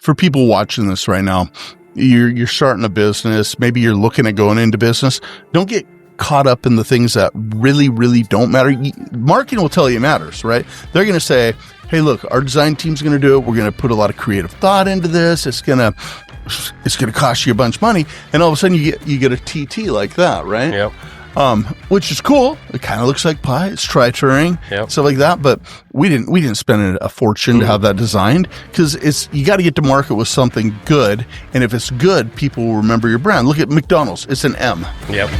for people watching this right now, you're starting a business. Maybe you're looking at going into business. Don't get caught up in the things that really, really don't matter. Marketing will tell you it matters, right? They're going to say, hey, look, our design team's going to do it. We're going to put a lot of creative thought into this. It's going to cost you a bunch of money. And all of a sudden you get a TT like that, right? Yep. Which is cool. It kind of looks like pie. It's Try Turing, stuff like that. But we didn't spend a fortune to have that designed, because you got to get to market with something good. And if it's good, people will remember your brand. Look at McDonald's. It's an M. Yep.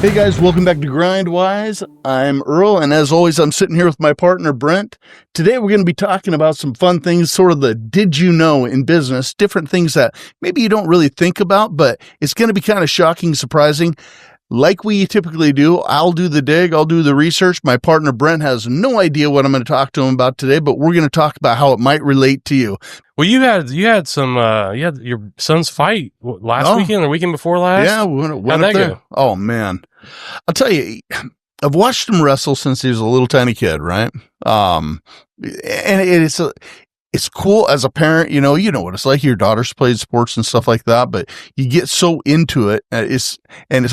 Hey guys, welcome back to Grindwise. I'm Erle, and as always, I'm sitting here with my partner, Brent. Today, we're going to be talking about some fun things, sort of the did you know in business, different things that maybe you don't really think about, but it's going to be kind of shocking, surprising. Like we typically do, I'll do the dig, I'll do the research. My partner, Brent, has no idea what I'm going to talk to him about today, but we're going to talk about how it might relate to you. Well, you had your son's fight last weekend or weekend before last? Yeah, we went How'd up that there. go? Oh, man. I'll tell you, I've watched him wrestle since he was a little tiny kid, right? And it's cool as a parent, you know what it's like. Your daughter's played sports and stuff like that, but you get so into it. It's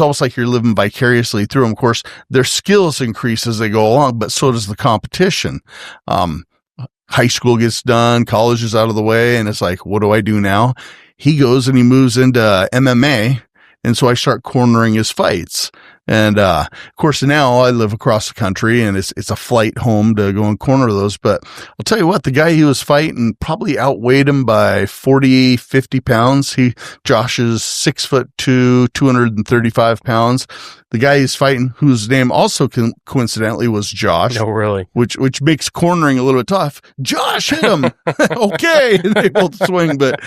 almost like you're living vicariously through them. Of course, their skills increase as they go along, but so does the competition. High school gets done, college is out of the way, and it's like, what do I do now? He goes and he moves into MMA. And so I start cornering his fights. And, of course, now I live across the country and it's a flight home to go and corner those. But I'll tell you what, the guy he was fighting probably outweighed him by 40, 50 pounds. Josh is 6'2", 235 pounds. The guy he's fighting, whose name also coincidentally was Josh. No, really? Which makes cornering a little bit tough. Josh hit him. Okay. They both swing, but,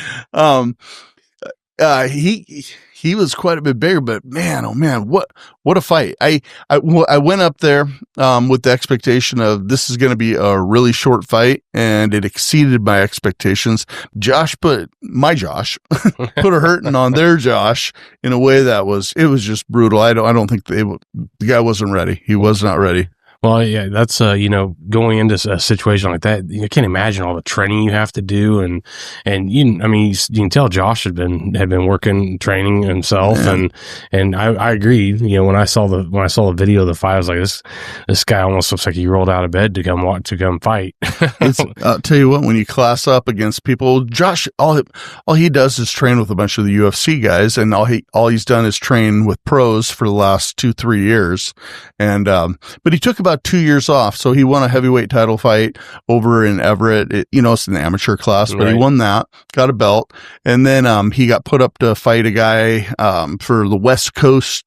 he was quite a bit bigger, but man, oh man, what a fight. I went up there, with the expectation of this is going to be a really short fight, and it exceeded my expectations. Josh put a hurting on their Josh in a way that was just brutal. I don't think the guy wasn't ready. He was not ready. Well, yeah, that's, going into a situation like that, you can't imagine all the training you have to do. And you can tell Josh had been working, training himself. Yeah. And I agree. When I saw the video of the fight, I was like, this guy almost looks like he rolled out of bed to come fight. I'll tell you what, when you class up against people, Josh, all he does is train with a bunch of the UFC guys, and all he's done is train with pros for the last 2-3 years. And, but he took about 2 years off. So he won a heavyweight title fight over in Everett. It's an amateur class, but He won that, got a belt. And then, he got put up to fight a guy, for the West Coast,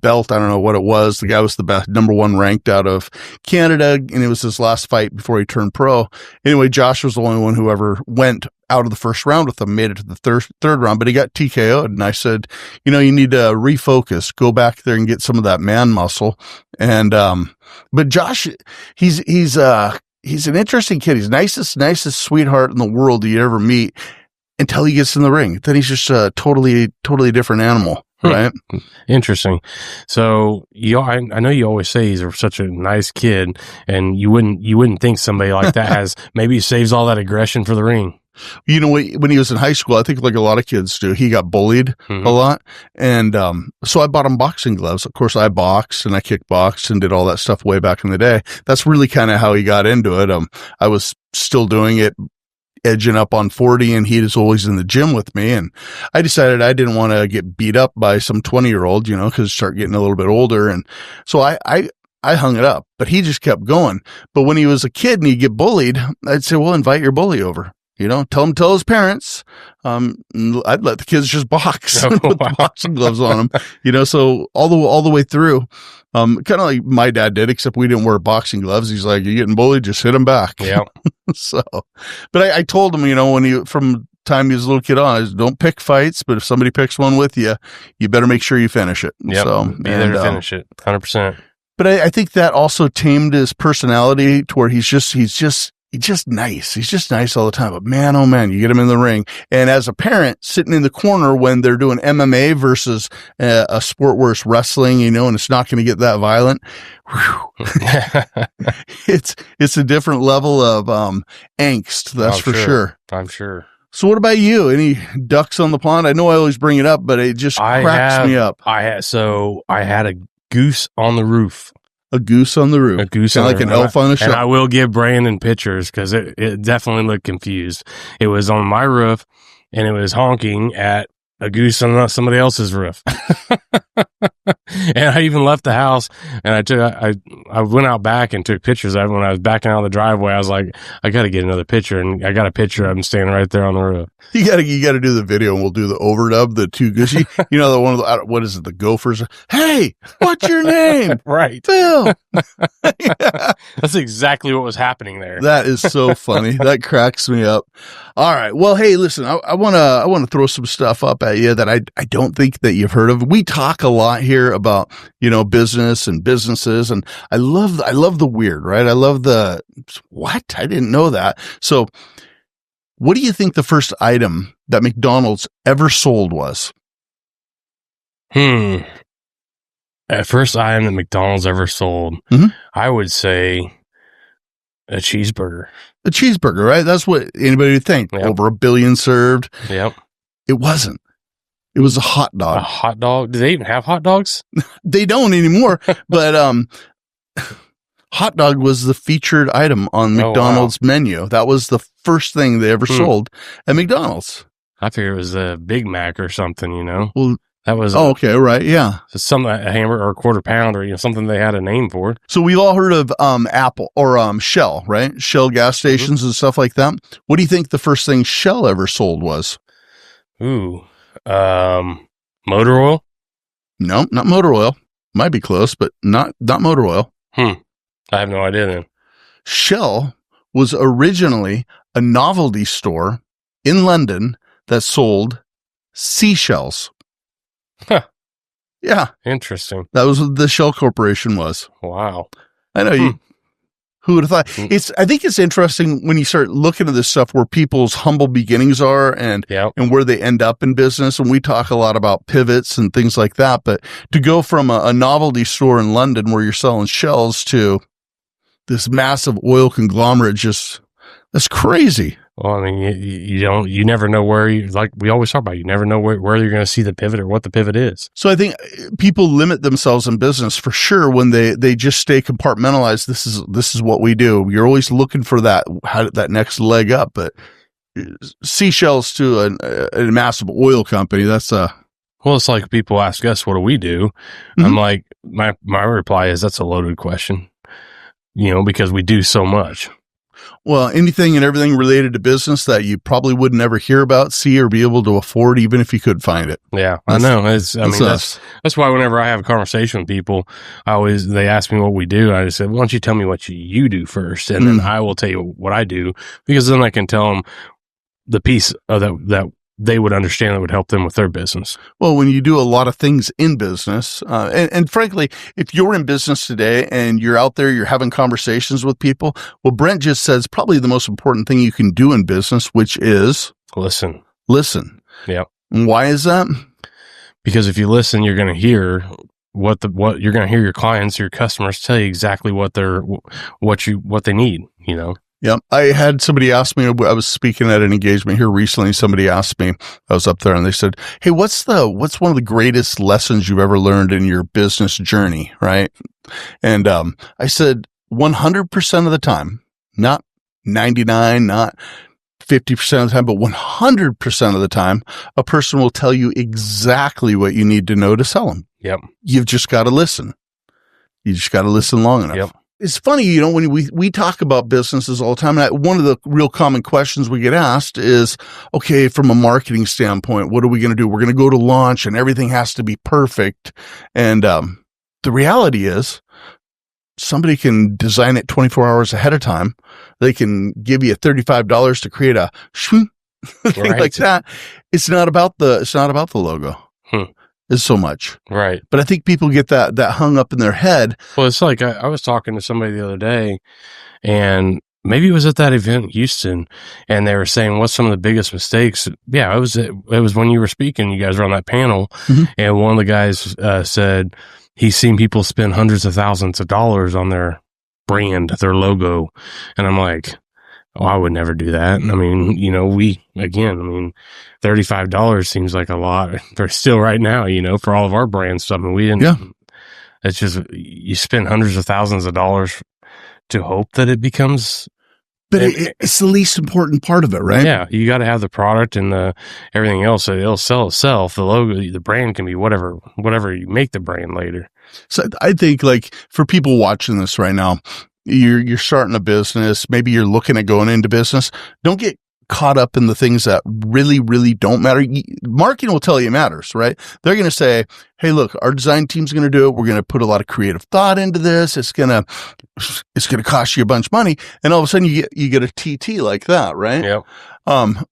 belt. I don't know what it was. The guy was the best, number one ranked out of Canada. And it was his last fight before he turned pro. Anyway, Josh was the only one who ever went out of the first round with him, made it to the third round, but he got TKO'd. And I said, you need to refocus, go back there and get some of that man muscle. And, but Josh, he's an interesting kid. He's nicest sweetheart in the world you ever meet until he gets in the ring. Then he's just a totally different animal. Right. Interesting. So I know you always say he's such a nice kid, and you wouldn't think somebody like that maybe saves all that aggression for the ring. When he was in high school, I think like a lot of kids do, he got bullied a lot. And, so I bought him boxing gloves. Of course, I boxed and I kickboxed and did all that stuff way back in the day. That's really kind of how he got into it. I was still doing it, edging up on 40, and he was always in the gym with me. And I decided I didn't want to get beat up by some 20-year-old, because start getting a little bit older. And so I hung it up, but he just kept going. But when he was a kid and he'd get bullied, I'd say, well, invite your bully over. Tell him, tell his parents. I'd let the kids just box with the boxing gloves on them, so all the way through. Kind of like my dad did, except we didn't wear boxing gloves. He's like, you're getting bullied, just hit him back. Yeah. But I told him, when from time he was a little kid on, don't pick fights, but if somebody picks one with you, you better make sure you finish it. Yep. So be there to finish it. 100%. But I think that also tamed his personality to where he's just nice. He's just nice all the time. But man, oh man, you get him in the ring. And as a parent sitting in the corner when they're doing MMA versus a sport where it's wrestling, and it's not going to get that violent. It's a different level of angst. That's for sure. I'm sure. So what about you? Any ducks on the pond? I know I always bring it up, but it just cracks me up. I had a goose on the roof. A goose on the roof. A goose on like an elf on the shelf. And I will give Brandon pictures because it definitely looked confused. It was on my roof and it was honking at a goose on somebody else's roof. And I even left the house and I went out back and took pictures of it. When I was backing out of the driveway, I was like, I got to get another picture. And I got a picture of him standing right there on the roof. You got to do the video and we'll do the overdub, the two goosey. The one of the, what is it? The gophers. Hey, what's your name? Right. Phil. Yeah. That's exactly what was happening there. That is so funny. That cracks me up. All right. Well, hey, listen, I want to throw some stuff up at you that I don't think that you've heard of. We talk a lot here about, business and businesses. And I love the weird, right? I love the, what? I didn't know that. So what do you think the first item that McDonald's ever sold was? The first item that McDonald's ever sold, I would say a cheeseburger. A cheeseburger, right? That's what anybody would think. Yep. Over 1 billion served. Yep. It wasn't. It was a hot dog. A hot dog? Do they even have hot dogs? They don't anymore. But hot dog was the featured item on McDonald's menu. That was the first thing they ever sold at McDonald's. I figured it was a Big Mac or something, Well, that was okay, right, yeah. A hamburger or a quarter pounder, something they had a name for. So we've all heard of Apple or Shell, right? Shell gas stations and stuff like that. What do you think the first thing Shell ever sold was? Ooh, motor oil? No, not motor oil. Might be close, but not motor oil. I have no idea then. Shell was originally a novelty store in London that sold seashells. Huh. Yeah. Interesting. That was what the Shell Corporation was. Wow. I know who would have thought? I think it's interesting when you start looking at this stuff where people's humble beginnings are and where they end up in business. And we talk a lot about pivots and things like that, but to go from a novelty store in London where you're selling shells to this massive oil conglomerate, that's crazy. Well, I mean, you never know where like we always talk about, you never know where you're going to see the pivot or what the pivot is. So I think people limit themselves in business for sure when they just stay compartmentalized. This is what we do. You're always looking for that next leg up, but seashells to a massive oil company. That's well, it's like people ask us, what do we do? I'm like, my reply is that's a loaded question, because we do so much. Well, anything and everything related to business that you probably would never hear about, see, or be able to afford, even if you could find it. Yeah, I know. That's why whenever I have a conversation with people, they ask me what we do. I just said, why don't you tell me what you do first, and then I will tell you what I do, because then I can tell them the piece of that they would understand that would help them with their business. Well, when you do a lot of things in business, and frankly, if you're in business today and you're out there, you're having conversations with people, well, Brent just says probably the most important thing you can do in business, which is listen. Yep. And why is that? Because if you listen, you're going to hear what you're going to hear your clients, your customers tell you exactly what they need, Yeah, I had somebody ask me, I was speaking at an engagement here recently. Somebody asked me, I was up there and they said, hey, what's one of the greatest lessons you've ever learned in your business journey? Right. And, I said 100% of the time, not 99, not 50% of the time, but 100% of the time, a person will tell you exactly what you need to know to sell them. Yep. You've just got to listen. You just got to listen long enough. Yep. it's funny, you know, when we talk about businesses all the time, and one of the real common questions we get asked is, okay, from a marketing standpoint, what are we going to do? We're going to go to launch and everything has to be perfect. And the reality is somebody can design it 24 hours ahead of time. They can give you $35 to create a thing like that. It's not about the logo. Is so much. Right. But I think people get that hung up in their head. Well, it's like I was talking to somebody the other day, and maybe it was at that event in Houston, and they were saying, what's some of the biggest mistakes? Yeah, it was when you were speaking, you guys were on that panel, and one of the guys said he's seen people spend hundreds of thousands of dollars on their brand, their logo. And I'm like, oh, I would never do that. I mean, you know, $35 seems like a lot. They're still right now, you know, for all of our brand stuff. And we didn't, it's just, you spend hundreds of thousands of dollars to hope that it becomes. But it's the least important part of it, right? Yeah. You got to have the product and everything else. So it'll sell itself. The logo, the brand can be whatever you make the brand later. So I think, like, for people watching this right now, you're starting a business. Maybe you're looking at going into business. Don't get caught up in the things that really, really don't matter. Marketing will tell you it matters, right? They're going to say, hey, look, our design team's going to do it. We're going to put a lot of creative thought into this. It's going to cost you a bunch of money. And all of a sudden you get a TT like that, right? Yep.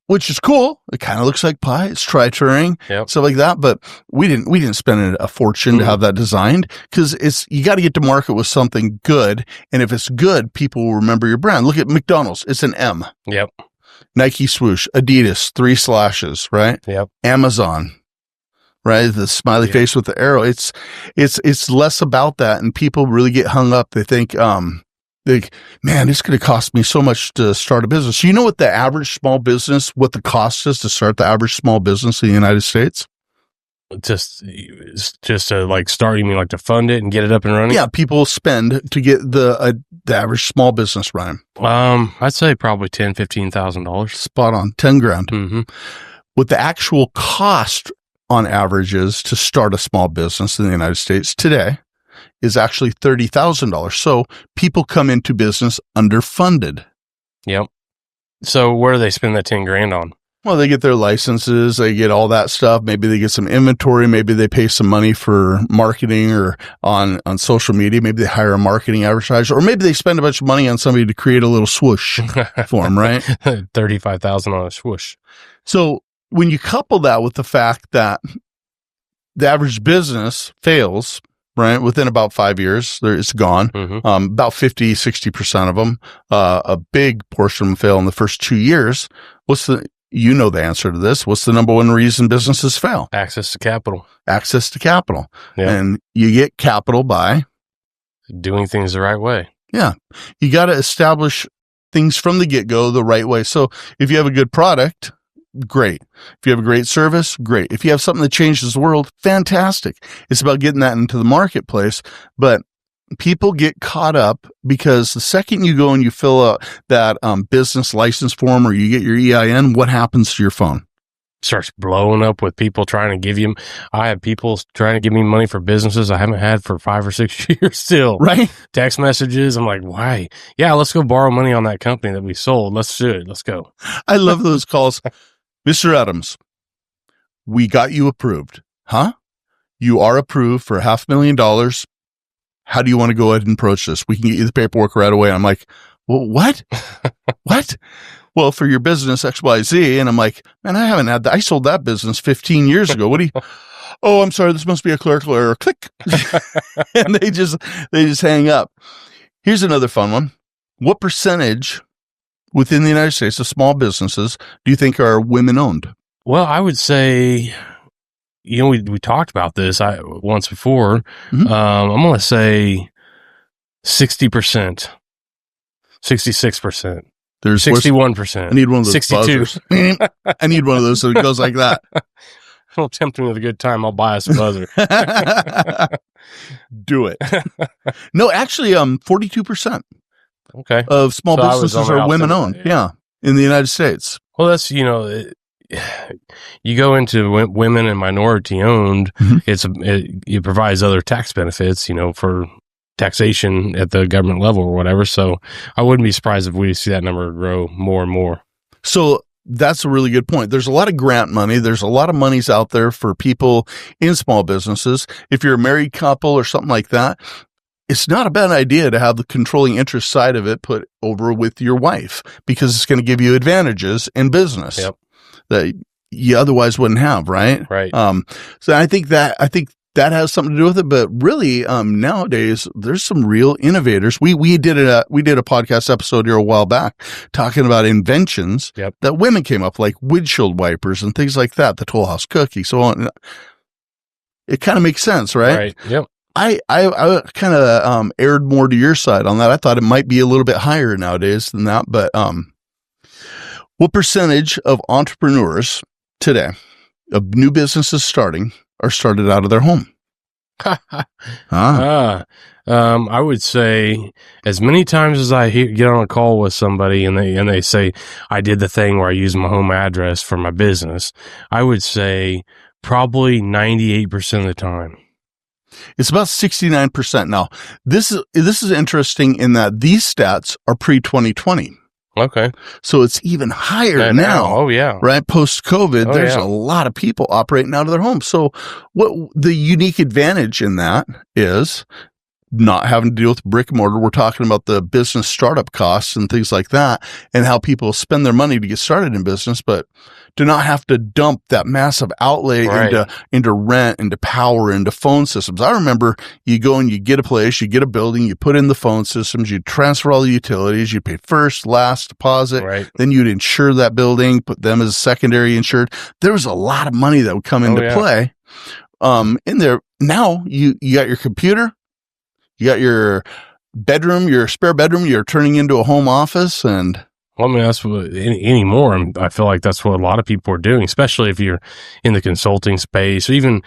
Which is cool. It kind of looks like pie. It's Try Turing, stuff like that. But we didn't spend a fortune to have that designed, because you got to get to market with something good. And if it's good, people will remember your brand. Look at McDonald's. It's an M. Yep. Nike swoosh, Adidas, 3 slashes, right? Yep. Amazon, right? The smiley face with the arrow. It's less about that. And people really get hung up. They think, man, it's going to cost me so much to start a business. So you know what the average small business, what the cost is to start the average small business in the United States? Just to like start, you mean like to fund it and get it up and running? Yeah, people spend to get the average small business running. I'd say probably $10,000-$15,000. Spot on, 10 grand. Mm-hmm. What the actual cost on average is to start a small business in the United States today is actually $30,000. So people come into business underfunded. Yep. So where do they spend that 10 grand on? Well, they get their licenses, they get all that stuff. Maybe they get some inventory. Maybe they pay some money for marketing or on social media. Maybe they hire a marketing advertiser, or maybe they spend a bunch of money on somebody to create a little swoosh for them, right? $35,000 on a swoosh. So when you couple that with the fact that the average business fails, right, within about 5 years, it's gone. About 50-60% of them, a big portion of them fail in the first 2 years. You know the answer to this. What's the number one reason businesses fail? Access to capital. Access to capital. Yep. And you get capital by doing things the right way. Yeah. You got to establish things from the get-go the right way. So if you have a good product, great. If you have a great service, great. If you have something that changes the world, fantastic. It's about getting that into the marketplace. But people get caught up because the second you go and you fill out that business license form, or you get your EIN, what happens to your phone? Starts blowing up with people trying to give you. I have people trying to give me money for businesses I haven't had for 5 or 6 years still. Right? Text messages. I'm like, why? Yeah, let's go borrow money on that company that we sold. Let's do it. Let's go. I love those calls. Mr. Adams, we got you approved. Huh? You are approved for $500,000. How do you want to go ahead and approach this? We can get you the paperwork right away. I'm like, well, what? What? Well, for your business XYZ. And I'm like, man, I haven't had that. I sold that business 15 years ago. What do you, oh, I'm sorry. This must be a clerical error. Click. And they just hang up. Here's another fun one. What percentage within the United States of small businesses do you think are women owned? Well, I would say, you know, we talked about this once before. I'm going to say 60%, 66%. There's 61%. I need one of those 62. buzzers. I need one of those so it goes like that. Don't tempt me with a good time. I'll buy us a buzzer. Do it. No, actually, 42%. Okay. Of small businesses are women owned. Yeah. In the United States. Well, that's, you know, you go into women and minority owned, it provides other tax benefits, you know, for taxation at the government level or whatever. So I wouldn't be surprised if we see that number grow more and more. So that's a really good point. There's a lot of grant money. There's a lot of monies out there for people in small businesses. If you're a married couple or something like that, it's not a bad idea to have the controlling interest side of it put over with your wife, because it's going to give you advantages in business that you otherwise wouldn't have. Right. Right. So I think that has something to do with it, but really, nowadays there's some real innovators. We did a podcast episode here a while back talking about inventions that women came up, like windshield wipers and things like that, the Toll House cookie, so on. It kind of makes sense, right? Right. Yep. I kind of erred more to your side on that. I thought it might be a little bit higher nowadays than that, but what percentage of entrepreneurs today, of new businesses starting, are started out of their home? I would say as many times as I get on a call with somebody and they say, I did the thing where I use my home address for my business, I would say probably 98% of the time. It's about 69%. Now, this is interesting in that these stats are pre-2020. Okay. So it's even higher now. Oh, yeah. Right? Post-COVID, there's a lot of people operating out of their homes. So what the unique advantage in that is not having to deal with brick and mortar. We're talking about the business startup costs and things like that, and how people spend their money to get started in business, but do not have to dump that massive outlay into rent, into power, into phone systems. I remember you go and you get a place, you get a building, you put in the phone systems, you transfer all the utilities, you pay first, last deposit, then you'd insure that building, put them as secondary insured. There was a lot of money that would come into play. In there now, you got your computer, you got your bedroom, your spare bedroom, you're turning into a home office. And well, I mean, that's what anymore. I feel like that's what a lot of people are doing, especially if you're in the consulting space, or even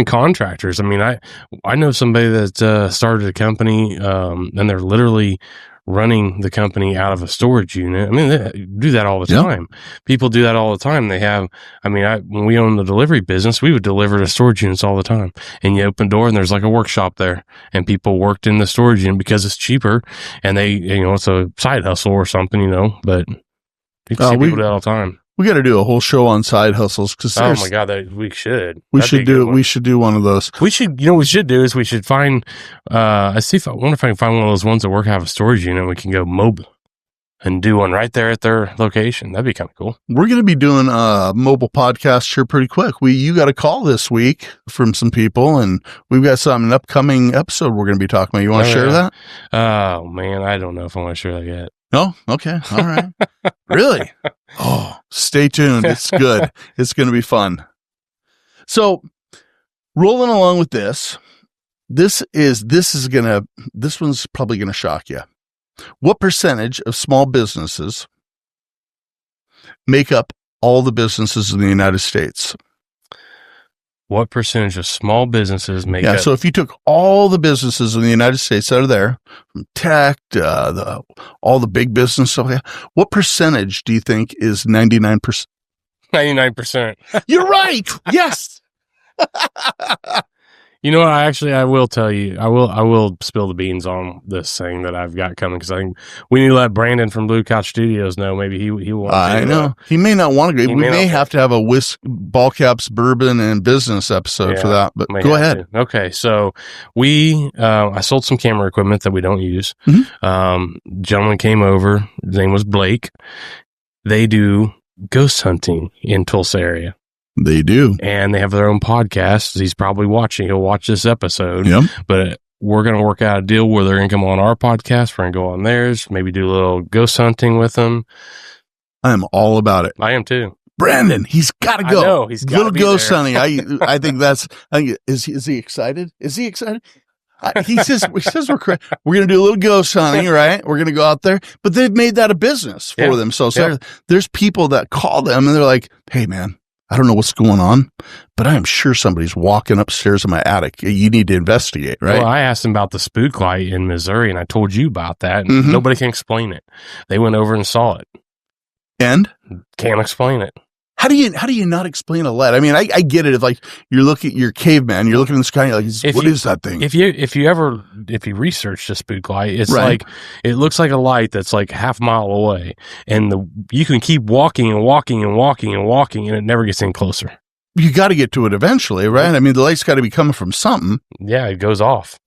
contractors. I mean, I know somebody that started a company, and they're literally running the company out of a storage unit. I mean, they do that all the time. People do that all the time. They have, when we owned the delivery business, we would deliver to storage units all the time. And you open the door and there's like a workshop there, and people worked in the storage unit because it's cheaper, and they, it's a side hustle or something, but you can see people do that all the time. We got to do a whole show on side hustles, because oh my god, we should. We should do one of those. We should, what we should do is we should find. I wonder if I can find one of those ones that have a storage unit. And we can go mobile and do one right there at their location. That'd be kind of cool. We're going to be doing a mobile podcast here pretty quick. You got a call this week from some people, and we've got an upcoming episode we're going to be talking about. You want to share that? Oh man, I don't know if I want to share that yet. Oh, okay. All right. Really? Oh, stay tuned. It's good. It's going to be fun. So, rolling along with this one's probably going to shock you. What percentage of small businesses make up all the businesses in the United States? What percentage of small businesses make up? So if you took all the businesses in the United States that are there, from tech to all the big business stuff, what percentage do you think is 99%? 99%. You're right. Yes. You know what? I will tell you. I will spill the beans on this thing that I've got coming, because I think we need to let Brandon from Blue Couch Studios know. Maybe he will. I know he may not want to go. We may have to have a ball caps, bourbon, and business episode for that. But go ahead. Okay, so I sold some camera equipment that we don't use. Gentleman came over. His name was Blake. They do ghost hunting in Tulsa area. They do. And they have their own podcast. He's probably watching. He'll watch this episode. Yep. But we're going to work out a deal where they're going to come on our podcast. We're going to go on theirs, maybe do a little ghost hunting with them. I'm all about it. I am too. Brandon, he's got to go. I know, he's got to be ghost there. hunting. I think is he excited? Is he excited? He says we're going to do a little ghost hunting, right? We're going to go out there, but they've made that a business for themselves. So there's people that call them and they're like, "Hey man, I don't know what's going on, but I am sure somebody's walking upstairs in my attic. You need to investigate," right? Well, I asked them about the spook light in Missouri, and I told you about that, and nobody can explain it. They went over and saw it. And? Can't explain it. How do you not explain a light? I mean, I get it. If like you're looking at your caveman, you're looking in the sky, you're like, what is that thing? If you research the spook light, it's like, it looks like a light that's like half a mile away, and you can keep walking and walking and walking and walking, and it never gets any closer. You got to get to it eventually, right? I mean, the light's got to be coming from something. Yeah, it goes off.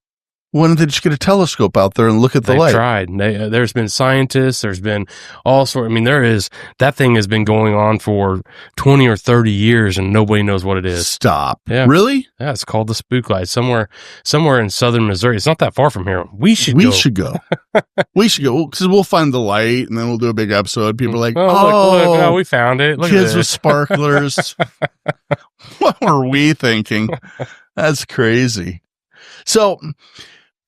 Why don't they just get a telescope out there and look at the light? They've tried. There's been scientists. There's been all sorts. I mean, that thing has been going on for 20 or 30 years, and nobody knows what it is. Stop. Yeah. Really? Yeah, it's called the spook light. Somewhere in southern Missouri. It's not that far from here. We should go. We should go because we'll find the light, and then we'll do a big episode. People are like, look, no, we found it. Look kids at with sparklers. What were we thinking? That's crazy. So,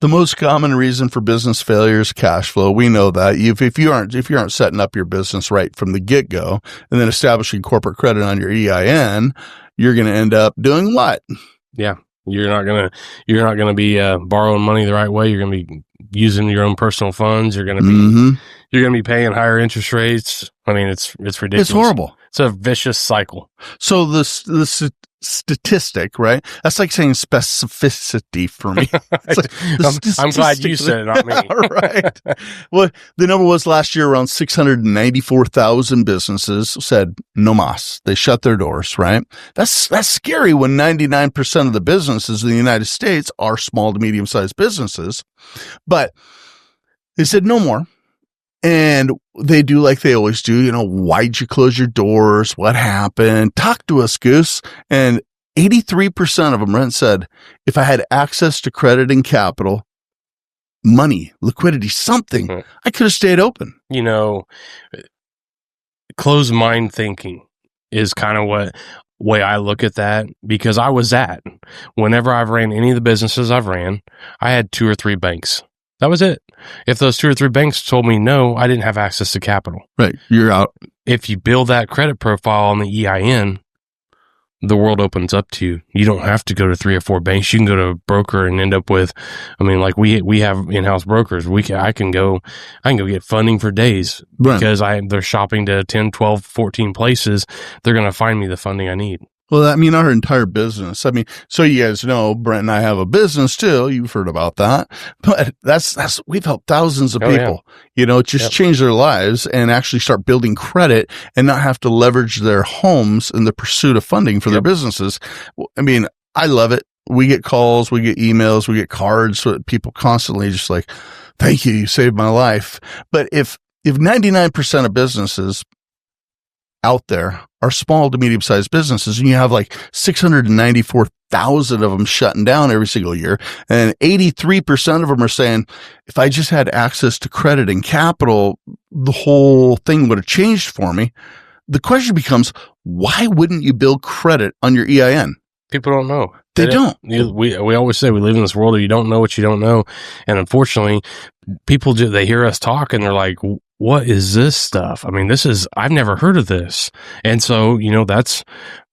the most common reason for business failure is cash flow. We know that. If you aren't setting up your business right from the get-go and then establishing corporate credit on your EIN, you're going to end up doing what? Yeah. You're not going to be borrowing money the right way. You're going to be using your own personal funds. You're going to be paying higher interest rates. I mean, it's ridiculous. It's horrible. It's a vicious cycle. So the statistic, right? That's like saying specificity for me. I'm glad you said it, not me. Right. Well, the number was last year around 694,000 businesses said no mas. They shut their doors, right? That's scary when 99% of the businesses in the United States are small to medium-sized businesses. But they said no more. And they do like they always do, why'd you close your doors? What happened? Talk to us, Goose. And 83% of them, Brent said, if I had access to credit and capital, money, liquidity, something, I could have stayed open. Closed mind thinking is kind of what way I look at that, because whenever I've ran any of the businesses I've ran, I had 2 or 3 banks. That was it. If those 2 or 3 banks told me no, I didn't have access to capital. Right. You're out. If you build that credit profile on the EIN, the world opens up to you. You don't have to go to 3 or 4 banks. You can go to a broker and end up with, like we have in-house brokers. I can go get funding for days because they're shopping to 10, 12, 14 places. They're going to find me the funding I need. Well, our entire business. So you guys know, Brent and I have a business too. You've heard about that, but we've helped thousands of people, change their lives and actually start building credit and not have to leverage their homes in the pursuit of funding for their businesses. I love it. We get calls, we get emails, we get cards. So people constantly just like, thank you saved my life. But if 99% of businesses out there are small to medium-sized businesses, and you have like 694,000 of them shutting down every single year, and 83% of them are saying, if I just had access to credit and capital, the whole thing would have changed for me. The question becomes, why wouldn't you build credit on your EIN? People don't know. They don't. We always say we live in this world of you don't know what you don't know. And unfortunately, people they hear us talk and they're like, what is this stuff? I've never heard of this. And so, that's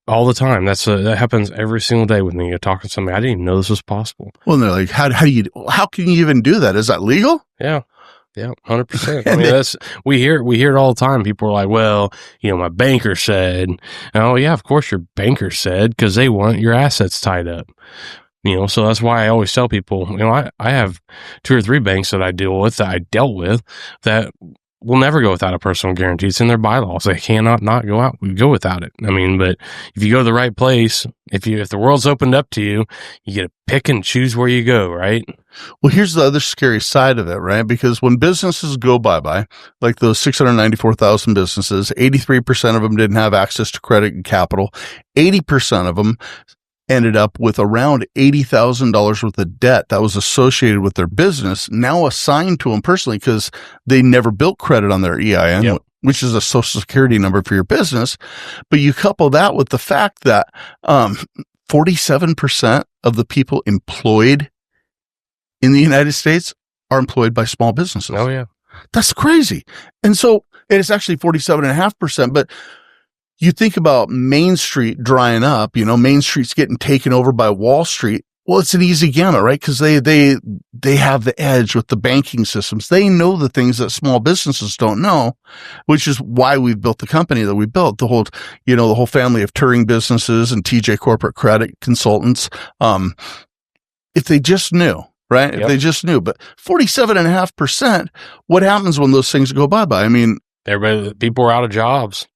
all the time. That happens every single day with me. You're talking to somebody, I didn't even know this was possible. Well, and they're like, how can you even do that? Is that legal? Yeah. Yeah, 100%. We hear it all the time. People are like, well, my banker said, oh yeah, of course your banker said, because they want your assets tied up. So that's why I always tell people, I have 2 or 3 banks that I dealt with that will never go without a personal guarantee. It's in their bylaws. They cannot not go without it. But if you go to the right place, if the world's opened up to you, you get to pick and choose where you go, right? Well, here's the other scary side of it, right? Because when businesses go bye-bye, like those 694,000 businesses, 83% of them didn't have access to credit and capital. 80% of them ended up with around $80,000 worth of debt that was associated with their business, now assigned to them personally because they never built credit on their EIN, which is a social security number for your business. But you couple that with the fact that 47% of the people employed in the United States are employed by small businesses. Oh, yeah. That's crazy. And so it's actually 47.5%, but you think about Main Street drying up, Main Street's getting taken over by Wall Street. Well, it's an easy gamut, right? Because they have the edge with the banking systems. They know the things that small businesses don't know, which is why we've built the company that we built. The whole family of Turing businesses and TJ Corporate Credit Consultants. If they just knew, right? Yep. If they just knew, but 47.5%. What happens when those things go bye bye? I mean, people are out of jobs.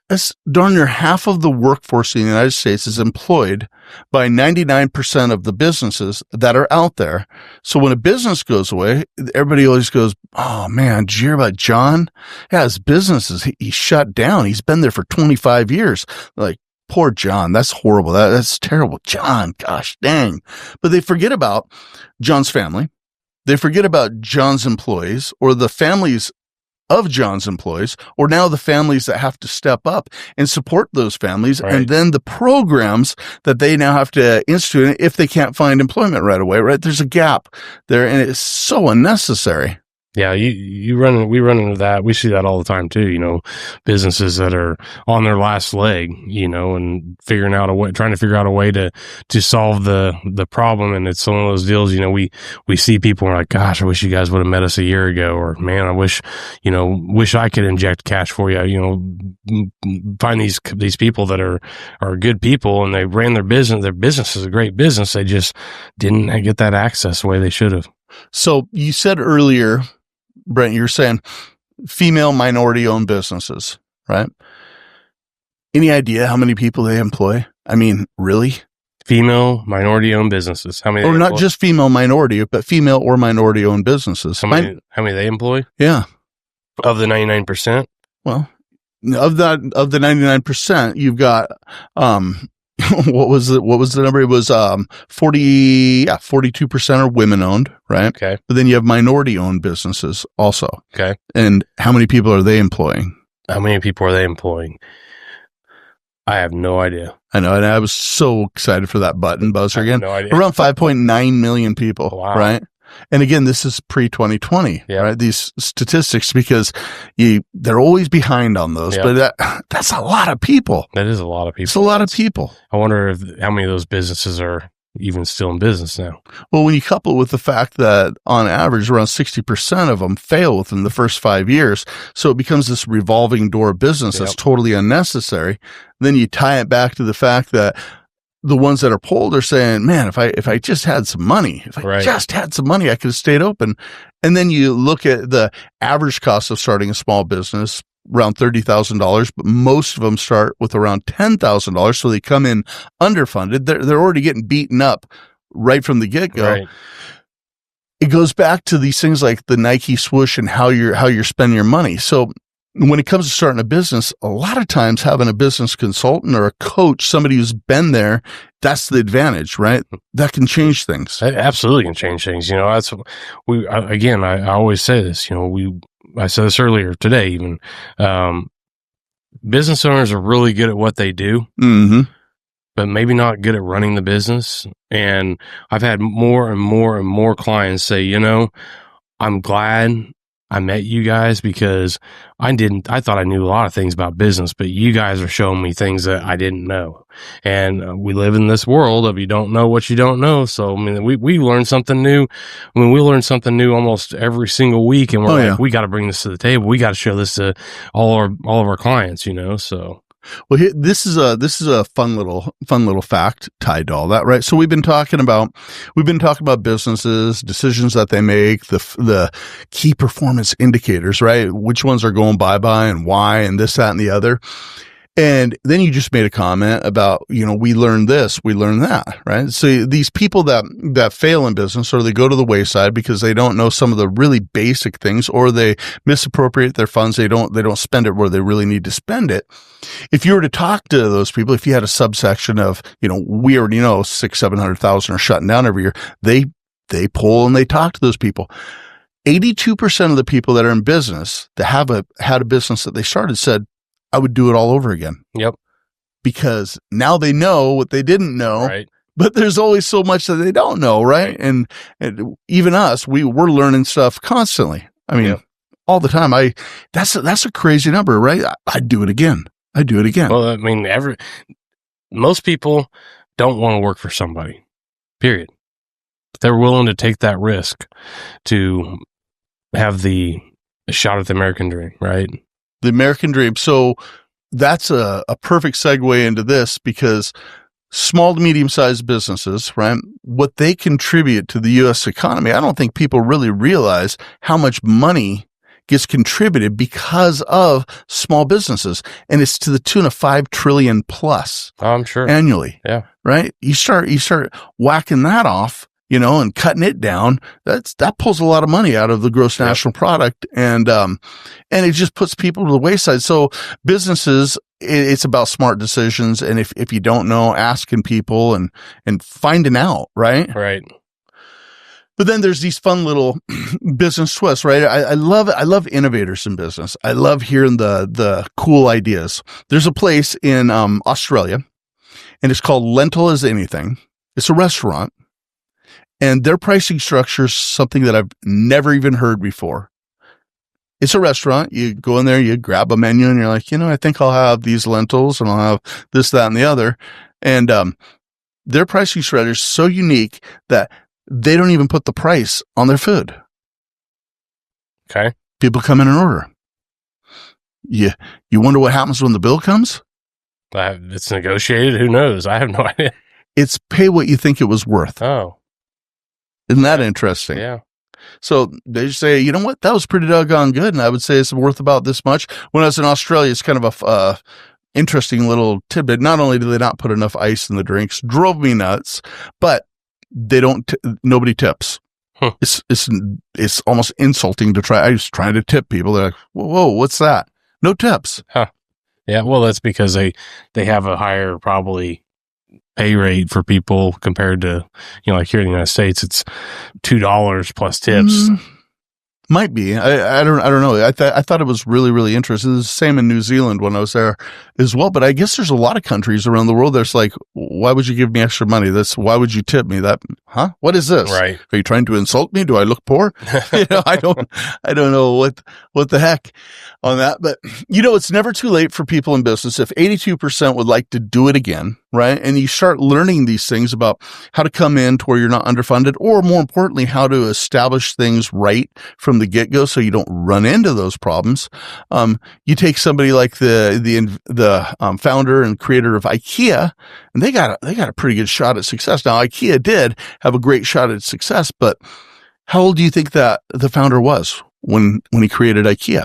That's darn near half of the workforce in the United States is employed by 99% of the businesses that are out there. So when a business goes away, everybody always goes, oh man, did you hear about John? Yeah, his business he shut down. He's been there for 25 years. Like, poor John. That's horrible. That's terrible. John, gosh dang. But they forget about John's family. They forget about John's employees or the families of John's employees, or now the families that have to step up and support those families. Right. And then the programs that they now have to institute if they can't find employment right away, right? There's a gap there and it's so unnecessary. Yeah, we run into that. We see that all the time too, businesses that are on their last leg, and trying to figure out a way to solve the problem. And it's one of those deals, we see people and we're like, gosh, I wish you guys would have met us a year ago, or man, I wish I could inject cash for you, find these people that are good people and they ran their business. Their business is a great business. They just didn't get that access the way they should have. So you said earlier, Brent, you're saying female minority-owned businesses, right? Any idea how many people they employ? I mean, really? Female minority-owned businesses. How many? Or not just female minority, but female or minority-owned businesses. How many they employ? Yeah. Of the 99%? Well, of the 99%, you've got what was the number? It was 42% are women owned, right? Okay. But then you have minority owned businesses also. Okay. And how many people are they employing? How many people are they employing? I have no idea. I know, and I was so excited for that button buzzer again. No idea. Around 5.9 million people, wow. Right? And again, this is pre-2020, right? These statistics, because they're always behind on those, but that's a lot of people. That is a lot of people. It's a lot of people. I wonder how many of those businesses are even still in business now. Well, when you couple it with the fact that on average, around 60% of them fail within the first 5 years. So it becomes this revolving door business that's totally unnecessary. Then you tie it back to the fact that the ones that are polled are saying, man, if I just had some money, I just had some money, I could have stayed open. And then you look at the average cost of starting a small business, around $30,000, but most of them start with around $10,000. So they come in underfunded. They're already getting beaten up right from the get-go. Right. It goes back to these things like the Nike swoosh and how you're spending your money. So when it comes to starting a business, a lot of times having a business consultant or a coach, somebody who's been there, that's the advantage, right? That can change things. It absolutely can change things. That's I always say this, I said this earlier today, even, business owners are really good at what they do, but maybe not good at running the business. And I've had more and more and more clients say, I'm glad I met you guys because I thought I knew a lot of things about business, but you guys are showing me things that I didn't know. And we live in this world of you don't know what you don't know. So, I mean, we learn something new. I mean, we learn something new almost every single week. And we're we got to bring this to the table. We got to show this to all of our clients, so. Well, this is a fun little fact tied to all that, right? So we've been talking about businesses, decisions that they make, the key performance indicators, right? Which ones are going bye-bye and why, and this, that, and the other. And then you just made a comment about, we learned this, we learned that, right? So these people that fail in business, or they go to the wayside because they don't know some of the really basic things, or they misappropriate their funds. They don't spend it where they really need to spend it. If you were to talk to those people, if you had a subsection of, we already know 600,000-700,000 are shutting down every year, they poll and they talk to those people. 82% of the people that are in business that had a business that they started said, I would do it all over again. Yep. Because now they know what they didn't know, right. But there's always so much that they don't know, right? And even us, we're learning stuff constantly. I mean, all the time. That's a crazy number, right? I'd do it again. Well, I mean, most people don't want to work for somebody. period. They're willing to take that risk to have the shot at the American dream, right? The American dream. So that's a perfect segue into this, because small to medium-sized businesses, right, what they contribute to the U.S. economy, I don't think people really realize how much money gets contributed because of small businesses. And it's to the tune of $5 trillion plus I'm sure annually. Yeah. Right. You start whacking that off, and cutting it down. That pulls a lot of money out of the gross national product. And it just puts people to the wayside. So businesses, it's about smart decisions. And if you don't know, asking people and finding out, right? Right. But then there's these fun little business twists, right? I love innovators in business. I love hearing the cool ideas. There's a place in Australia, and it's called Lentil as Anything. It's a restaurant, and their pricing structure is something that I've never even heard before. It's a restaurant. You go in there, you grab a menu, and you're like, I think I'll have these lentils, and I'll have this, that, and the other. And their pricing strategy is so unique that they don't even put the price on their food. Okay. People come in and order. You wonder what happens when the bill comes? It's negotiated. Who knows? I have no idea. It's pay what you think it was worth. Oh. Isn't that interesting? Yeah. So they say, you know what? That was pretty doggone good. And I would say it's worth about this much. When I was in Australia, it's kind of a interesting little tidbit. Not only do they not put enough ice in the drinks, drove me nuts, but they don't, nobody tips. Huh. It's almost insulting to try. I was trying to tip people. They're like, whoa, what's that? No tips. Huh. Yeah. Well, that's because they have a higher probably pay rate for people compared to, like here in the United States, it's $2 plus tips. Might be. I don't know. I thought it was really, really interesting. It was the same in New Zealand when I was there as well. But I guess there's a lot of countries around the world that's like, why would you give me extra money? Why would you tip me that? Huh? What is this? Right. Are you trying to insult me? Do I look poor? I don't know what the heck on that. But it's never too late for people in business. If 82% would like to do it again, right? And you start learning these things about how to come in to where you're not underfunded, or more importantly, how to establish things right from the get-go so you don't run into those problems. You take somebody like the founder and creator of IKEA, and they got a pretty good shot at success. Now, IKEA did have a great shot at success, but how old do you think that the founder was when he created IKEA?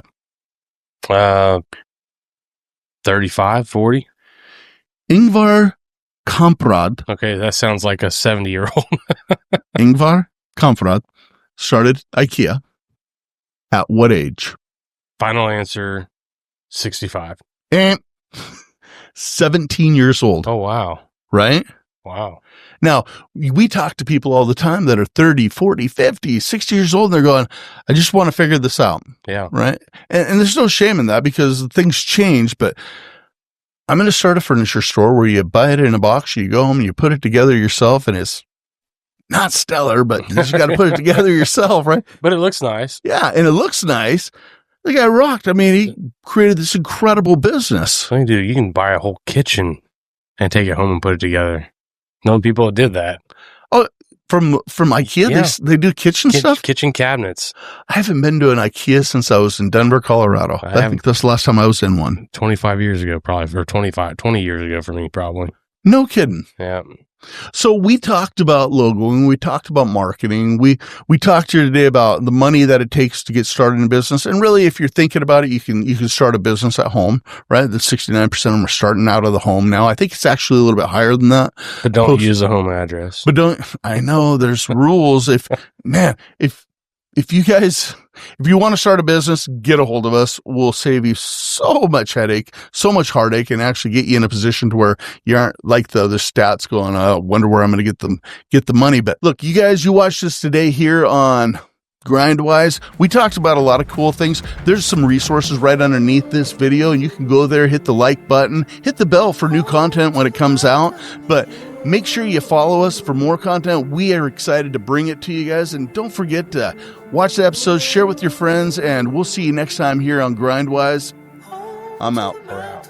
35, 40. Ingvar Kamprad. Okay, that sounds like a 70-year-old. Ingvar Kamprad started IKEA at what age? Final answer, 65. 17 years old. Oh, wow. Right? Wow. Now, we talk to people all the time that are 30, 40, 50, 60 years old, and they're going, I just want to figure this out. Yeah. Right? And there's no shame in that because things change, but I'm going to start a furniture store where you buy it in a box, you go home, and you put it together yourself, and it's not stellar, but you just got to put it together yourself, right? But it looks nice. Yeah, and it looks nice. The guy rocked. I mean, he created this incredible business. Dude, you can buy a whole kitchen and take it home and put it together. No people that did that. Oh, from IKEA, yeah. They do kitchen stuff? Kitchen cabinets. I haven't been to an IKEA since I was in Denver, Colorado. I think that's the last time I was in one. 25 years ago, probably, or 20 years ago for me, probably. No kidding. Yeah. So we talked about logoing, we talked about marketing, we talked here today about the money that it takes to get started in business. And really, if you're thinking about it, you can start a business at home, right? The 69% of them are starting out of the home now. I think it's actually a little bit higher than that. But don't use a home address. I know there's rules. If you want to start a business, get a hold of us. We'll save you so much headache, so much heartache, and actually get you in a position to where you aren't like the other stats going, I wonder where I'm going to get the money. But look, you guys, you watched this today here on Grindwise. We talked about a lot of cool things. There's some resources right underneath this video, and you can go there, hit the like button, hit the bell for new content when it comes out. But make sure you follow us for more content. We are excited to bring it to you guys. And don't forget to watch the episodes, share with your friends, and we'll see you next time here on Grindwise. I'm out. We're out.